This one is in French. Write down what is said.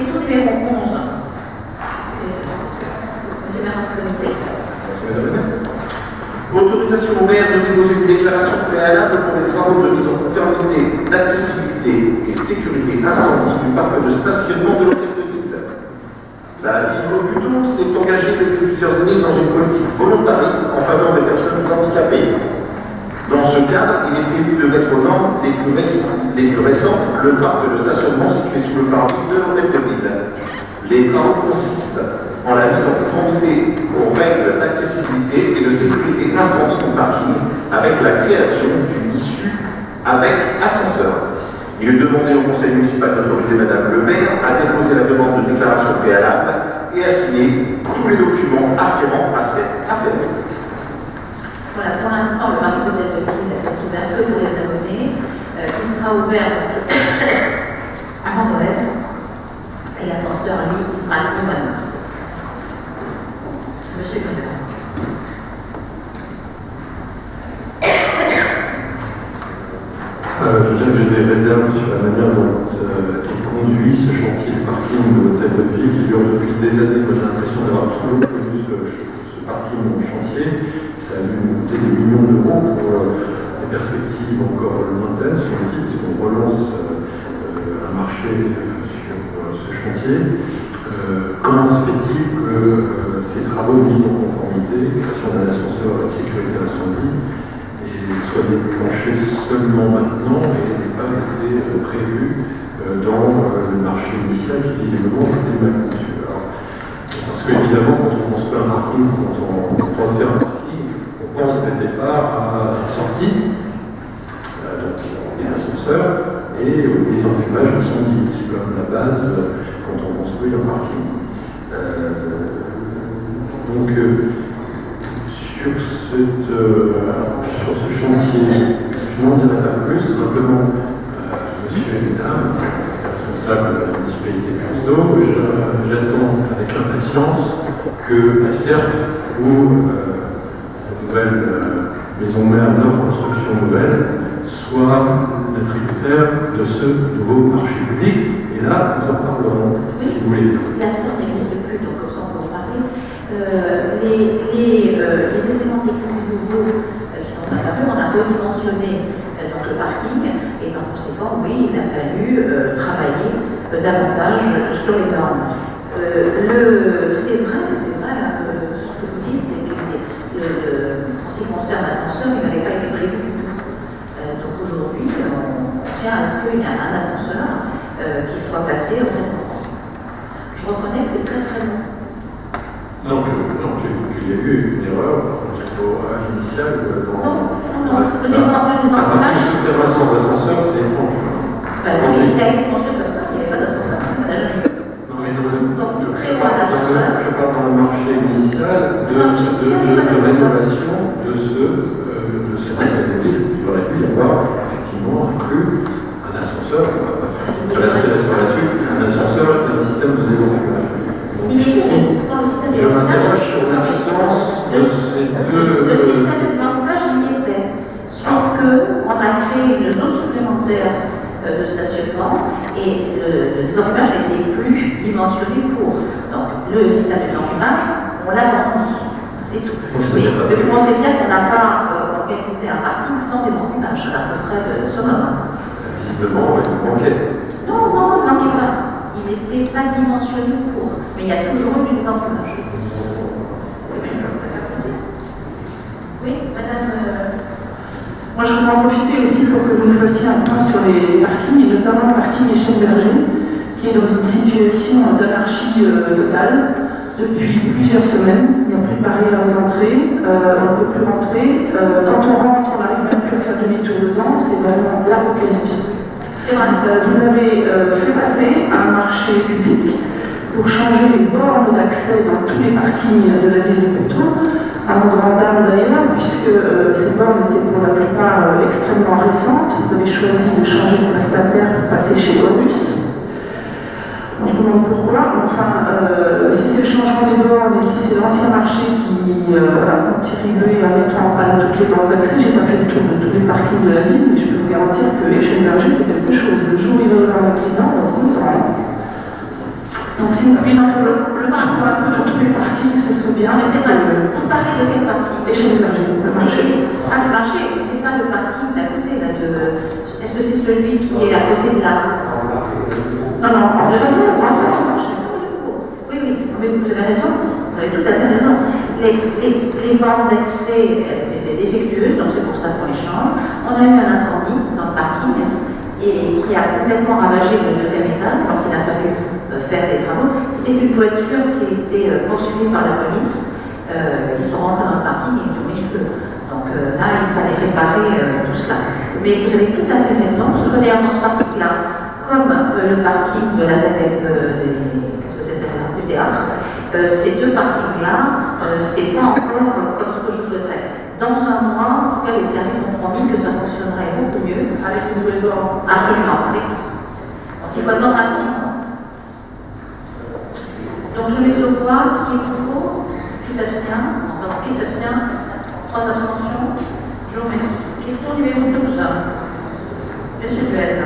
Question numéro 11. Monsieur Marasconité. Merci, madame la maire. Autorisation au maire de déposer une déclaration préalable pour les travaux de mise en conformité d'accessibilité et sécurité incendie du parc de stationnement de l'hôtel de ville. La ville Beaubuton s'est engagée depuis plusieurs années dans une politique volontariste en faveur des personnes handicapées. Dans ce cadre, il est prévu de mettre aux normes les plus récents le parc de stationnement situé sous le parvis de l'hôtel de ville. Les travaux consistent en la mise en conformité aux règles d'accessibilité et de sécurité incendie du parking avec la création d'une issue avec ascenseur. Il est demandé au conseil municipal d'autoriser Madame le maire à déposer la demande de déclaration préalable et à signer tous les documents afférents à cette affaire. Voilà, pour l'instant, le parking d'hôtel de ville est ouvert que pour les abonnés. Il sera ouvert avant Noël. Et l'ascenseur, lui, il sera le 20 mars. Monsieur Guillaume. J'ai des réserves sur la manière dont est conduit ce chantier de parking de l'hôtel de ville qui dure depuis des années. J'ai l'impression d'avoir toujours connu ce parking en chantier. Ça a dû coûter des millions d'euros pour des perspectives encore lointaines, semble-t-il, parce qu'on relance un marché sur ce chantier. Comment se fait-il que ces travaux de mise en conformité, création d'un ascenseur de sécurité incendie, soient déclenchés seulement maintenant et n'aient pas été prévus dans le marché initial qui visiblement était mal conçu? Parce qu'évidemment, quand on construit un parking, quand on croit faire un parking, on pense dès le départ à sa sortie, donc des ascenseurs, et des enfumages d'incendie. C'est comme la base quand on construit un parking. Donc, sur ce chantier, je n'en dirai pas plus, simplement, monsieur et mesdames, responsable de la municipalité de Custot, j'attends avec impatience que la CERF ou la nouvelle maison mère de construction nouvelle soit le tributaire de ce nouveau marché public. Et là, nous en parlerons, si vous voulez. La CERF n'existe plus, donc comme ça on peut en parler. Les éléments techniques nouveaux qui sont apparus, on a redimensionné donc le parking et par conséquent, oui, il a fallu travailler davantage sur les normes. C'est vrai, ce que vous dites, c'est que en ce qui concerne l'ascenseur, il n'avait pas été prévu du tout. Donc aujourd'hui, on tient à ce qu'il y ait un ascenseur qui soit placé au centre. Je reconnais que c'est très très long. Donc, il y a eu une erreur initiale dans le désenfumage. Souterrain sans ascenseur, c'est étrange. Il a été construit comme ça, il n'y avait pas d'ascenseur. Non, mais donc, créer un ascenseur. Je parle dans le marché initial de rénovation de cet hôtel de ville. Il aurait pu y avoir effectivement inclus un ascenseur, on ne va pas faire là-dessus, un ascenseur et un système de désenfumage. Il était dans le système de désenfumage. Le système de désenfumage, il y était. Sauf qu'on a créé une zone supplémentaire de stationnement et le désenfumage n'était plus dimensionné pour. Donc le système de désenfumage, on l'a agrandi. C'est tout. Mais on sait bien qu'on n'a pas organisé un parking sans désenfumage. Là, ce serait sonore. Visiblement, il manquait. Non, il n'en est pas. Il n'était pas dimensionné pour. Mais il y a toujours eu du désenfumage. Oui, madame. Moi, je voudrais en profiter aussi pour que vous nous fassiez un point sur les parkings, et notamment le parking Échelle-Berger, qui est dans une situation d'anarchie totale depuis plusieurs semaines. Il n'y a plus de barrière aux entrées, on ne peut plus rentrer. Quand on rentre, on n'arrive même plus à faire demi-tour dedans, c'est vraiment l'apocalypse. Vous avez fait passer un marché public pour changer les bornes d'accès dans tous les parkings de la ville de Beauton, à mon grand dame d'ailleurs, puisque ces bornes étaient pour la plupart extrêmement récentes. Vous avez choisi de changer de prestataire pour passer chez Odus. On se demande pourquoi. Enfin, si c'est le changement des bornes et si c'est l'ancien marché qui a contribué à mettre en panne toutes les bornes d'accès, j'ai pas fait le tour de tous les parkings de la ville, mais je peux vous garantir que Échelle-Berger, c'est quelque chose. Le jour où il va y avoir un accident, on est content. Donc si le parcours un peu de tous les parkings, ce serait bien. Mais c'est pas vous parlez de quel parking? Échelle berger. Le marché, c'est pas le parking d'à côté là de. Est-ce que c'est celui qui est à côté de là? Non, en face, marché. Oui, mais vous avez raison, vous avez tout à fait raison. Les bornes d'accès, elles étaient défectueuses, donc c'est pour ça qu'on les change. On a eu un incendie dans le parking et qui a complètement ravagé le deuxième étage, donc il a fallu faire des travaux. C'était une voiture qui a été poursuivie par la police. Ils sont rentrés dans le parking et ils ont mis le feu. Donc là, il fallait réparer tout cela. Mais vous avez tout à fait raison, parce que d'ailleurs dans ce parking-là, comme le parking de la ZF, qu'est-ce que c'est celle-là, du théâtre, ces deux parkings-là, c'est pas encore comme ce que je souhaiterais. Dans un mois, en tout cas, les services m'ont promis que ça fonctionnerait beaucoup mieux. Avec une nouvelle borne. Absolument. Donc il faut attendre un petit moment. Donc je mets au voix qui est pour, qui s'abstient. Non, pardon, qui s'abstient. 3 abstentions. Je vous remercie. Question numéro 12. Monsieur Duez.